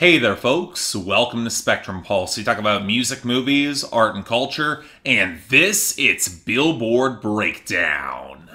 Hey there folks, welcome to Spectrum Pulse. We talk about music, movies, art and culture, and it's Billboard Breakdown.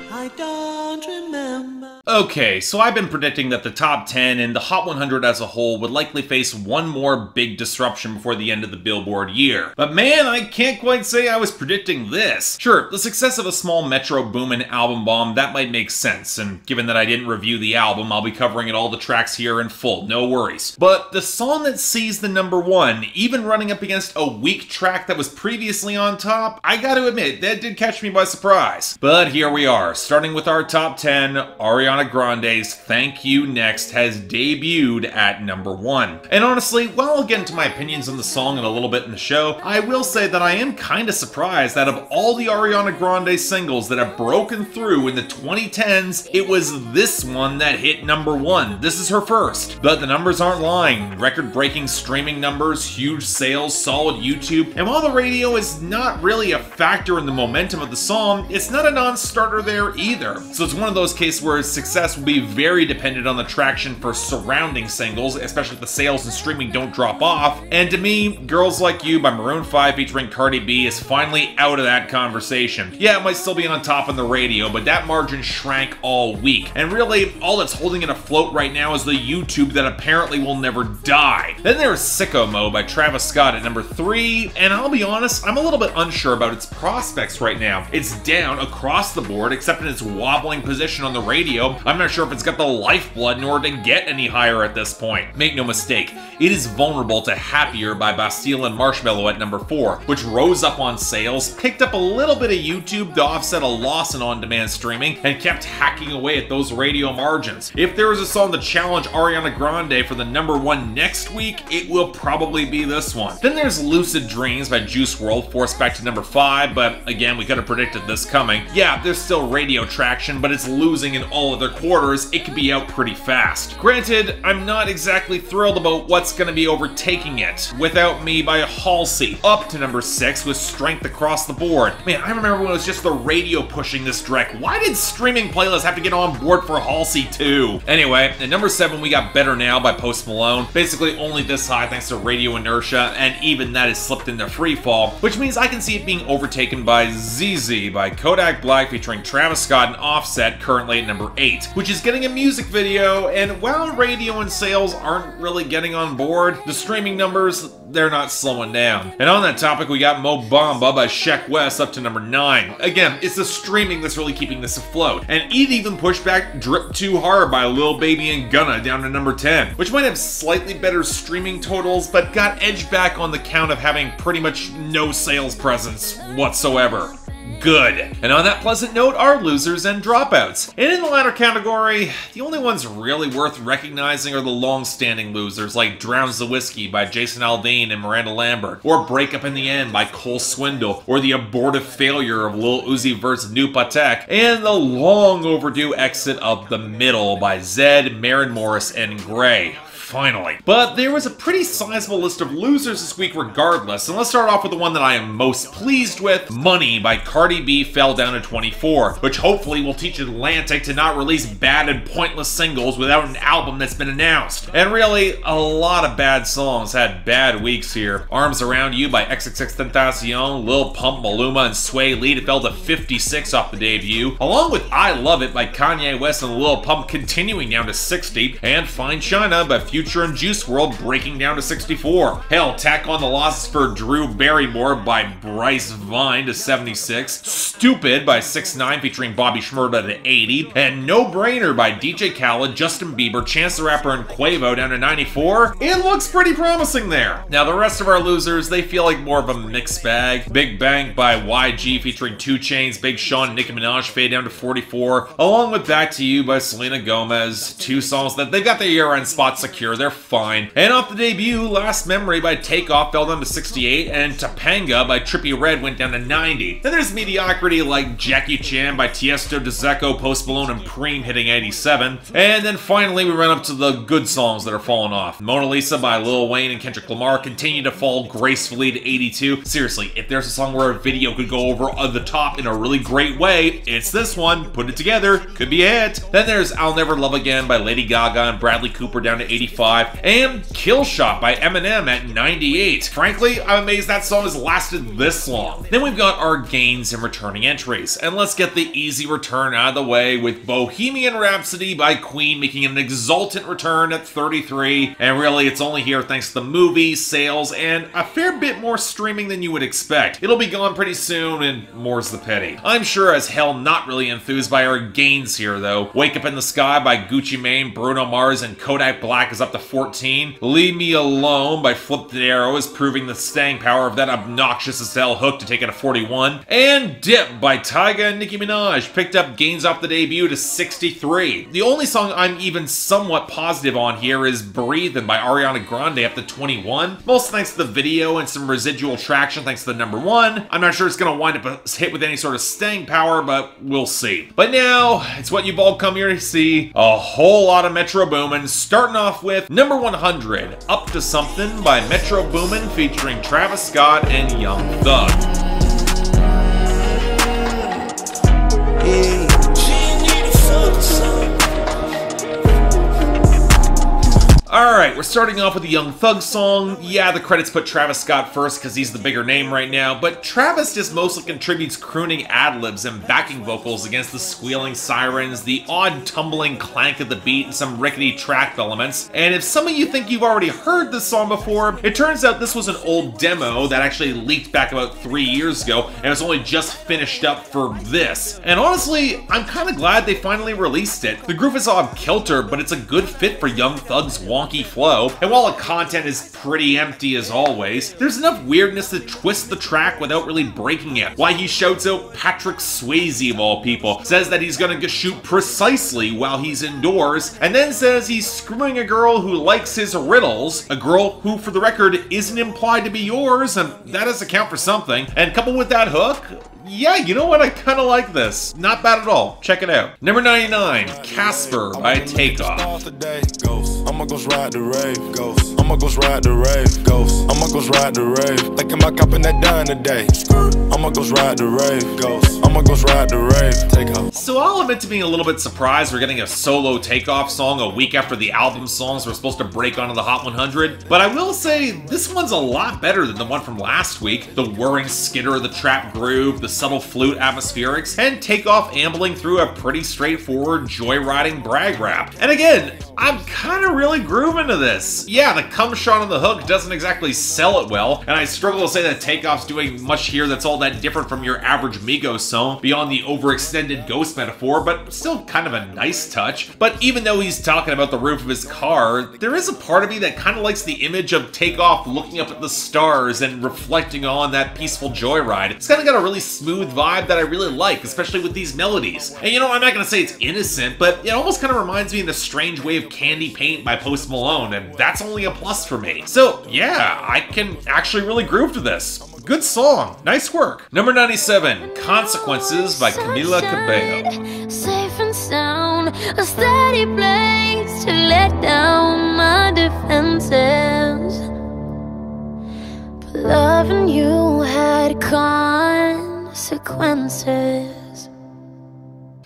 I don't remember. Okay, so I've been predicting that the top 10 and the Hot 100 as a whole would likely face one more big disruption before the end of the Billboard year. But man, I can't quite say I was predicting this. Sure, the success of a small Metro Boomin album bomb, that might make sense, and given that I didn't review the album, I'll be covering all the tracks here in full, no worries. But the song that sees the number one, even running up against a weak track that was previously on top, I gotta admit, that did catch me by surprise. But here we are, starting with our top 10, Ariana Grande's Thank You Next has debuted at number 1. And honestly, while I'll get into my opinions on the song in a little bit in the show, I will say that I am kinda surprised that of all the Ariana Grande singles that have broken through in the 2010s, it was this one that hit number 1. This is her first. But the numbers aren't lying. Record-breaking streaming numbers, huge sales, solid YouTube, and while the radio is not really a factor in the momentum of the song, it's not a non-starter there either. So it's one of those cases where success will be very dependent on the traction for surrounding singles, especially if the sales and streaming don't drop off. And to me, Girls Like You by Maroon 5 featuring Cardi B is finally out of that conversation. Yeah, it might still be on top on the radio, but that margin shrank all week. And really, all that's holding it afloat right now is the YouTube that apparently will never die. Then there's Sicko Mode by Travis Scott at number 3, and I'll be honest, I'm a little bit unsure about its prospects right now. It's down across the board, except in its wobbling position on the radio. I'm not sure if it's got the lifeblood in order to get any higher at this point. Make no mistake, it is vulnerable to Happier by Bastille and Marshmello at number 4, which rose up on sales, picked up a little bit of YouTube to offset a loss in on-demand streaming, and kept hacking away at those radio margins. If there is a song to challenge Ariana Grande for the number 1 next week, it will probably be this one. Then there's Lucid Dreams by Juice WRLD, forced back to number 5, but again, we could have predicted this coming. Yeah, there's still radio traction, but it's losing in all other quarters. It could be out pretty fast. Granted, I'm not exactly thrilled about what's going to be overtaking it. Without Me by Halsey, up to number 6 with strength across the board. Man, I remember when it was just the radio pushing this track. Why did streaming playlists have to get on board for Halsey too? Anyway, at number 7 we got Better Now by Post Malone. Basically only this high thanks to radio inertia, and even that has slipped into free fall, which means I can see it being overtaken by ZZ by Kodak Black featuring Travis Scott and Offset, currently at number 8, which is getting a music video, and while radio and sales aren't really getting on board, the streaming numbers, they're not slowing down. And on that topic, we got Mo Bamba by Sheck West up to number 9. Again, it's the streaming that's really keeping this afloat. And it even pushed back Drip Too Hard by Lil Baby and Gunna down to number 10, which might have slightly better streaming totals, but got edged back on the count of having pretty much no sales presence whatsoever. Good. And on that pleasant note, our losers and dropouts. And in the latter category, the only ones really worth recognizing are the long-standing losers, like Drowns the Whiskey by Jason Aldean and Miranda Lambert, or Break Up in the End by Cole Swindle, or the abortive failure of Lil Uzi Vert's New Patek, and the long overdue exit of The Middle by Zedd, Maren Morris, and Gray. Finally. But there was a pretty sizable list of losers this week regardless, and let's start off with the one that I am most pleased with. Money by Cardi B fell down to 24, which hopefully will teach Atlantic to not release bad and pointless singles without an album that's been announced. And really, a lot of bad songs had bad weeks here. Arms Around You by XXXTentacion, Lil Pump, Maluma, and Swae lead fell to 56 off the debut, along with I Love It by Kanye West and Lil Pump continuing down to 60, and Fine China by Future and Juice WRLD breaking down to 64. Hell, tack on the losses for Drew Barrymore by Bryce Vine to 76, Stupid by 6ix9ine featuring Bobby Shmurda to 80, and No Brainer by DJ Khaled, Justin Bieber, Chance the Rapper, and Quavo down to 94. It looks pretty promising there. Now the rest of our losers, they feel like more of a mixed bag. Big Bang by YG featuring 2 Chainz, Big Sean, and Nicki Minaj fade down to 44, along with Back to You by Selena Gomez, 2 songs that they got their year-end spot secured year, they're fine. And off the debut, Last Memory by Takeoff fell down to 68, and Topanga by Trippie Redd went down to 90. Then there's mediocrity like Jackie Chan by Tiesto, Dzeko, Post Malone, and Preem hitting 87. And then finally we run up to the good songs that are falling off. Mona Lisa by Lil Wayne and Kendrick Lamar continue to fall gracefully to 82. Seriously, if there's a song where a video could go over the top in a really great way, it's this one. Put it together, could be it. Then there's I'll Never Love Again by Lady Gaga and Bradley Cooper down to 85, and Kill Shot by Eminem at 98. Frankly, I'm amazed that song has lasted this long. Then we've got our gains and returning entries, and let's get the easy return out of the way with Bohemian Rhapsody by Queen making an exultant return at 33, and really it's only here thanks to the movie, sales, and a fair bit more streaming than you would expect. It'll be gone pretty soon, and more's the pity. I'm sure as hell not really enthused by our gains here though. Wake Up in the Sky by Gucci Mane, Bruno Mars, and Kodak Black is up to 14. Leave Me Alone by Flip the Arrow is proving the staying power of that obnoxious as hell hook to take it to 41. And Dip by Tyga and Nicki Minaj picked up gains off the debut to 63. The only song I'm even somewhat positive on here is Breathin' by Ariana Grande up to 21. Most thanks to the video and some residual traction thanks to the #1. I'm not sure it's going to wind up a hit with any sort of staying power, but we'll see. But now, it's what you've all come here to see. A whole lot of Metro Boomin, starting off with number 100, Up to Something by Metro Boomin featuring Travis Scott and Young Thug. Alright, we're starting off with the Young Thug song. Yeah, the credits put Travis Scott first because he's the bigger name right now, but Travis just mostly contributes crooning ad-libs and backing vocals against the squealing sirens, the odd tumbling clank of the beat, and some rickety track elements. And if some of you think you've already heard this song before, it turns out this was an old demo that actually leaked back about 3 years ago, and was only just finished up for this. And honestly, I'm kind of glad they finally released it. The groove is off-kilter, but it's a good fit for Young Thug's wonky flow, and while the content is pretty empty as always, there's enough weirdness to twist the track without really breaking it. Why he shouts out Patrick Swayze of all people, says that he's gonna shoot precisely while he's indoors, and then says he's screwing a girl who likes his riddles, a girl who, for the record, isn't implied to be yours, and that does account for something. And coupled with that hook, yeah, you know what? I kind of like this. Not bad at all. Check it out. Number 99, Casper by Takeoff. I'ma go ride the rave, ghost. I'ma go ride the rave, ghost. I'ma go ride the rave. Like am I copping that dime today? I'ma go ride the rave, ghost. I'ma go ride the rave, Takeoff. So I'll admit to being a little bit surprised we're getting a solo Takeoff song a week after the album songs were supposed to break onto the Hot 100. But I will say this one's a lot better than the one from last week. The whirring skitter of the trap groove, the subtle flute atmospherics, and Takeoff ambling through a pretty straightforward joyriding brag rap. And again, I'm kind of really grooving to this. Yeah, the cum shot on the hook doesn't exactly sell it well, and I struggle to say that Takeoff's doing much here that's all that different from your average Migos song, beyond the overextended ghost metaphor, but still kind of a nice touch. But even though he's talking about the roof of his car, there is a part of me that kind of likes the image of Takeoff looking up at the stars and reflecting on that peaceful joyride. It's kind of got a really smooth vibe that I really like, especially with these melodies. And you know, I'm not going to say it's innocent, but it almost kind of reminds me in a strange way of Candy Paint by Post Malone, and that's only a plus for me. So yeah, I can actually really groove to this. Good song. Nice work. Number 97, Consequences by Camila Cabello. Safe and sound, a steady place to let down my defenses. But loving you had consequences.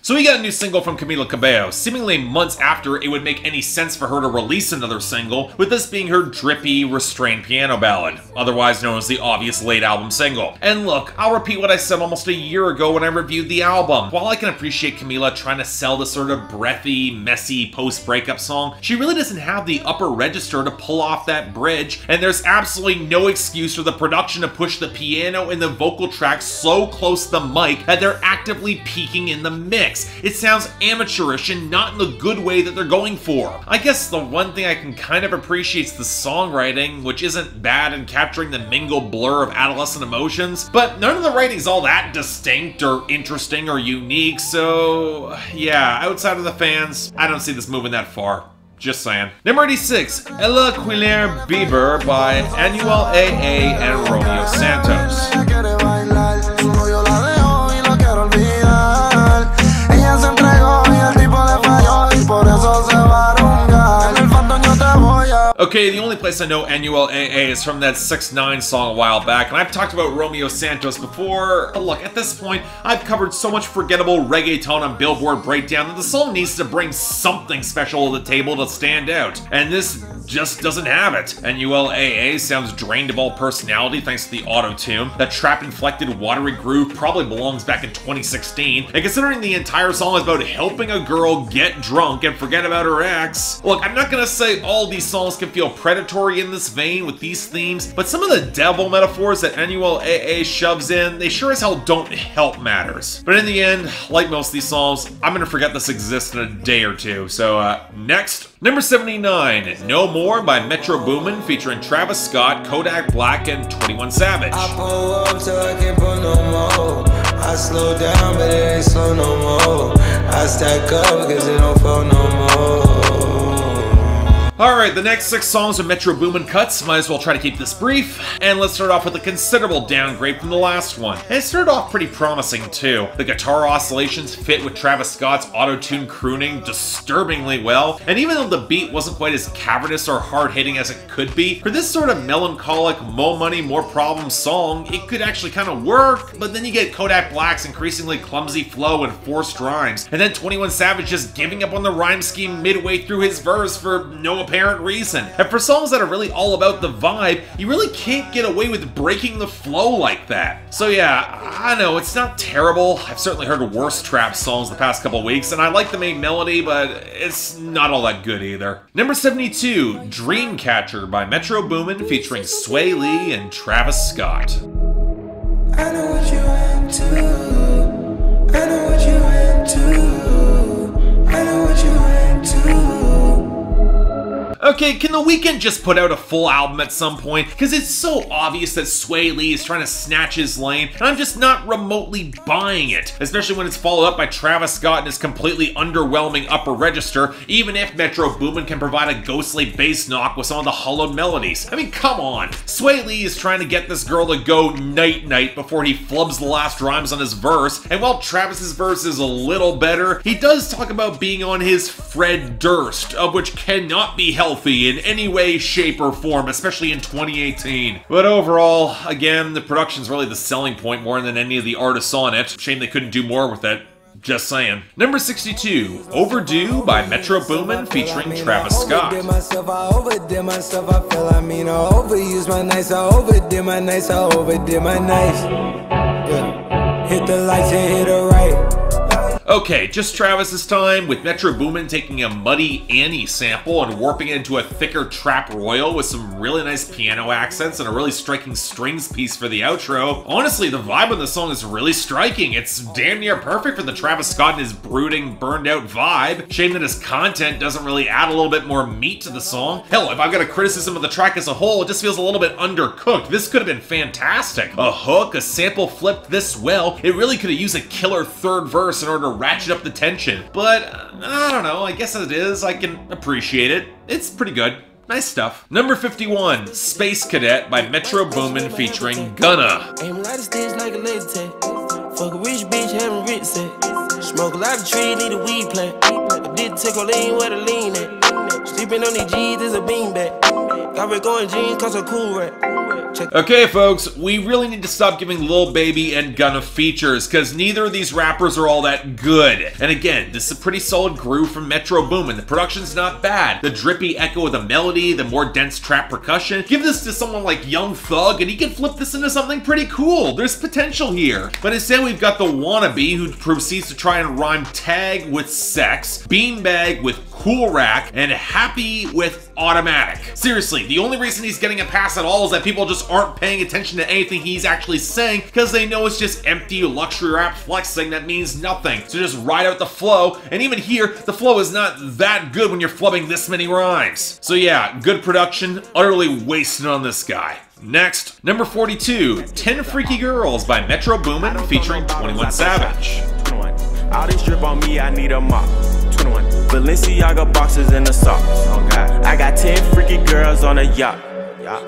So we got a new single from Camila Cabello, seemingly months after it would make any sense for her to release another single, with this being her drippy, restrained piano ballad, otherwise known as the obvious late album single. And look, I'll repeat what I said almost a year ago when I reviewed the album. While I can appreciate Camila trying to sell this sort of breathy, messy post-breakup song, she really doesn't have the upper register to pull off that bridge, and there's absolutely no excuse for the production to push the piano and the vocal tracks so close to the mic that they're actively peaking in the mix. It sounds amateurish and not in the good way that they're going for. I guess the one thing I can kind of appreciate is the songwriting, which isn't bad in capturing the mingled blur of adolescent emotions, but none of the writing's all that distinct or interesting or unique, so yeah, outside of the fans, I don't see this moving that far. Just saying. Number 86, Quiere, Beber by Anuel AA and Romeo Santos. Okay, the only place I know Anuel AA is from that 6ix9ine song a while back, and I've talked about Romeo Santos before, but look, at this point, I've covered so much forgettable reggaeton on Billboard Breakdown that the song needs to bring something special to the table to stand out, and this just doesn't have it. Anuel AA sounds drained of all personality thanks to the auto-tune. That trap-inflected watery groove probably belongs back in 2016, and considering the entire song is about helping a girl get drunk and forget about her ex, look, I'm not gonna say all these songs can feel predatory in this vein with these themes, but some of the devil metaphors that Anuel AA shoves in, they sure as hell don't help matters. But in the end, like most of these songs, I'm gonna forget this exists in a day or two. So next, number 79, No More by Metro Boomin featuring Travis Scott, Kodak Black, and 21 Savage. I pull up till I can't pull no more. I slow down, but it ain't slow no more. I stack up because it don't fall no more. Alright, the next 6 songs are Metro Boomin cuts, might as well try to keep this brief, and let's start off with a considerable downgrade from the last one. And it started off pretty promising too. The guitar oscillations fit with Travis Scott's auto-tune crooning disturbingly well, and even though the beat wasn't quite as cavernous or hard-hitting as it could be, for this sort of melancholic, more money, more problems song, it could actually kind of work, but then you get Kodak Black's increasingly clumsy flow and forced rhymes, and then 21 Savage just giving up on the rhyme scheme midway through his verse for no apparent reason. And for songs that are really all about the vibe, you really can't get away with breaking the flow like that. So yeah, I know, it's not terrible. I've certainly heard worse trap songs the past couple weeks, and I like the main melody, but it's not all that good either. Number 72, Dreamcatcher by Metro Boomin featuring Swae Lee and Travis Scott. I know what you into. I know what you into. I know what you into. Okay, can The Weeknd just put out a full album at some point? Because it's so obvious that Swae Lee is trying to snatch his lane, and I'm just not remotely buying it. Especially when it's followed up by Travis Scott and his completely underwhelming upper register, even if Metro Boomin can provide a ghostly bass knock with some of the hollowed melodies. I mean, come on. Swae Lee is trying to get this girl to go night-night before he flubs the last rhymes on his verse, and while Travis's verse is a little better, he does talk about being on his Fred Durst, of which cannot be healthy in any way, shape, or form, especially in 2018. But overall, again, the production's really the selling point more than any of the artists on it. Shame they couldn't do more with it. Just saying. Number 62, Overdue by Metro Boomin featuring Travis Scott. I overdid myself, I feel I overused my nights, I overdid my nights, I overdid my nights. Yeah. Hit the lights and hit the right. Okay, just Travis this time, with Metro Boomin taking a Muddy Annie sample and warping it into a thicker trap royal with some really nice piano accents and a really striking strings piece for the outro. Honestly, the vibe on the song is really striking. It's damn near perfect for the Travis Scott and his brooding, burned out vibe. Shame that his content doesn't really add a little bit more meat to the song. Hell, if I've got a criticism of the track as a whole, it just feels a little bit undercooked. This could have been fantastic. A hook, a sample flipped this well, it really could have used a killer third verse in order to ratchet up the tension, but I don't know, I guess as it is, I can appreciate it. It's pretty good. Nice stuff. Number 51, Space Cadet by Metro Boomin featuring Gunna. Aim a lot of sticks like a laser tag. Fuck a rich bitch, having rich set. Smoke a lot of trees, need a weed plant. I did take a lean where the lean at. Sleeping on these G's is a beanbag. Got me going jeans cause I'm cool rat. Okay folks, we really need to stop giving Lil Baby and Gunna features, because neither of these rappers are all that good. And again, this is a pretty solid groove from Metro Boomin. The production's not bad. The drippy echo of the melody, the more dense trap percussion. Give this to someone like Young Thug and he can flip this into something pretty cool. There's potential here. But instead we've got the wannabe who proceeds to try and rhyme tag with sex, beanbag with cool rack, and happy with automatic. Seriously, the only reason he's getting a pass at all is that people just aren't paying attention to anything he's actually saying because they know it's just empty luxury rap flexing that means nothing. So just ride out the flow, and even here, the flow is not that good when you're flubbing this many rhymes. So yeah, good production, utterly wasted on this guy. Next, number 42, 10 Freaky Girls by Metro Boomin featuring 21 Savage. 21. All this drip on me, I need a mop. 21. Balenciaga boxes in the socks. Oh God. I got 10 freaky girls on a yacht.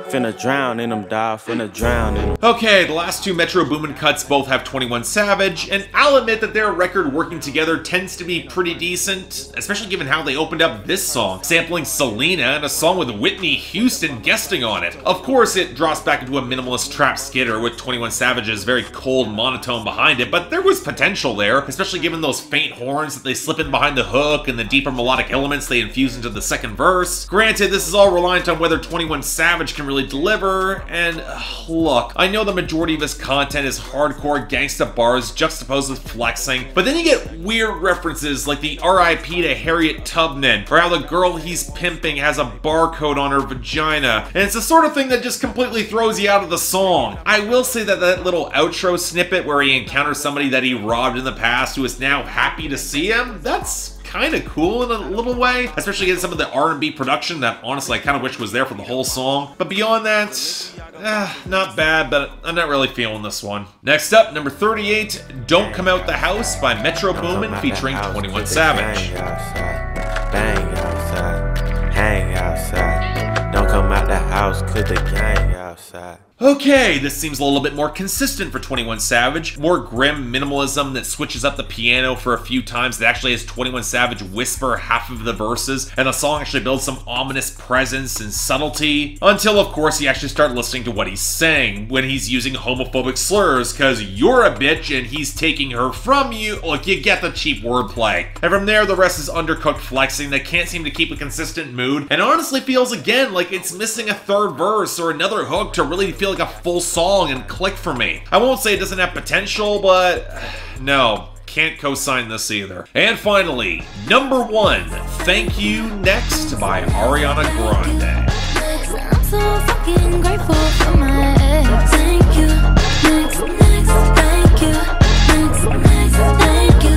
Finna drown in them, dawg. Finna drown in them. Okay, the last two Metro Boomin cuts both have 21 Savage, and I'll admit that their record working together tends to be pretty decent, especially given how they opened up this song, sampling Selena and a song with Whitney Houston guesting on it. Of course, it drops back into a minimalist trap skitter with 21 Savage's very cold monotone behind it, but there was potential there, especially given those faint horns that they slip in behind the hook and the deeper melodic elements they infuse into the second verse. Granted, this is all reliant on whether 21 Savage can really deliver, and look, I know the majority of his content is hardcore gangsta bars juxtaposed with flexing, but then you get weird references like the RIP to Harriet Tubman, or how the girl he's pimping has a barcode on her vagina, and it's the sort of thing that just completely throws you out of the song. I will say that that little outro snippet where he encounters somebody that he robbed in the past who is now happy to see him, that's kind of cool in a little way, especially in some of the R&B production that honestly I kind of wish was there for the whole song. But beyond that, not bad, but I'm not really feeling this one. Next up, number 38, Don't Come Out the House by Metro Boomin featuring 21 Savage. Bang outside, hang outside. Don't come out the house, cause the gang outside. Okay, this seems a little bit more consistent for 21 Savage. More grim minimalism that switches up the piano for a few times, that actually has 21 Savage whisper half of the verses, and the song actually builds some ominous presence and subtlety, until of course you actually start listening to what he's saying, when he's using homophobic slurs, cause you're a bitch and he's taking her from you. Look, you get the cheap wordplay. And from there, the rest is undercooked flexing that can't seem to keep a consistent mood, and honestly feels again like it's missing a third verse or another hook to really feel like a full song and click for me. I won't say it doesn't have potential, but no, can't co-sign this either. And finally, number 1, Thank You Next by Ariana Grande. I'm so fucking grateful for my ex. Thank you, next, thank you, next, thank you,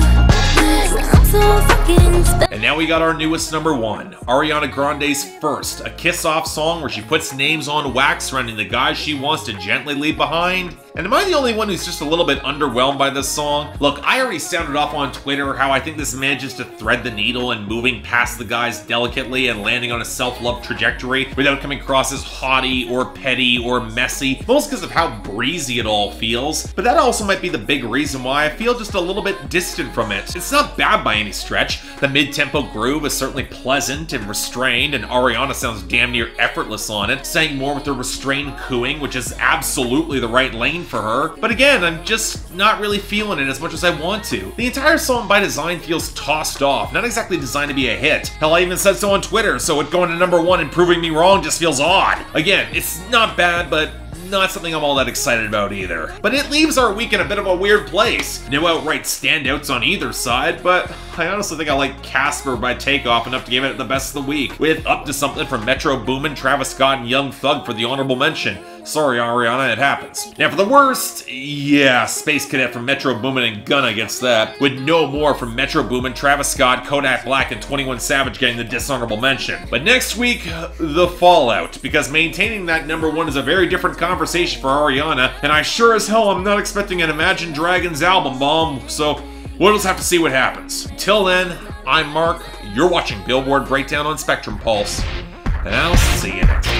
next. I'm so fucking and now we got our newest number 1, Ariana Grande's First, a kiss-off song where she puts names on wax surrounding the guys she wants to gently leave behind. And am I the only one who's just a little bit underwhelmed by this song? Look, I already sounded off on Twitter how I think this manages to thread the needle and moving past the guys delicately and landing on a self-love trajectory without coming across as haughty or petty or messy, most because of how breezy it all feels. But that also might be the big reason why I feel just a little bit distant from it. It's not bad by any stretch. The mid-tempo groove is certainly pleasant and restrained, and Ariana sounds damn near effortless on it, saying more with her restrained cooing, which is absolutely the right lane for her. But again, I'm just not really feeling it as much as I want to. The entire song by design feels tossed off, not exactly designed to be a hit. Hell, I even said so on Twitter, so it going to number 1 and proving me wrong just feels odd. Again, it's not bad, but not something I'm all that excited about either. But it leaves our week in a bit of a weird place. No outright standouts on either side, but I honestly think I like Casper by Takeoff enough to give it the best of the week, with Up to Something from Metro Boomin, Travis Scott, and Young Thug for the honorable mention. Sorry, Ariana, it happens. Now for the worst, yeah, Space Cadet from Metro Boomin and Gunna gets that, with No More from Metro Boomin, Travis Scott, Kodak Black, and 21 Savage getting the dishonorable mention. But next week, the fallout, because maintaining that number 1 is a very different conversation for Ariana, and I sure as hell am not expecting an Imagine Dragons album bomb, so we'll just have to see what happens. Until then, I'm Mark, you're watching Billboard Breakdown on Spectrum Pulse, and I'll see you next time.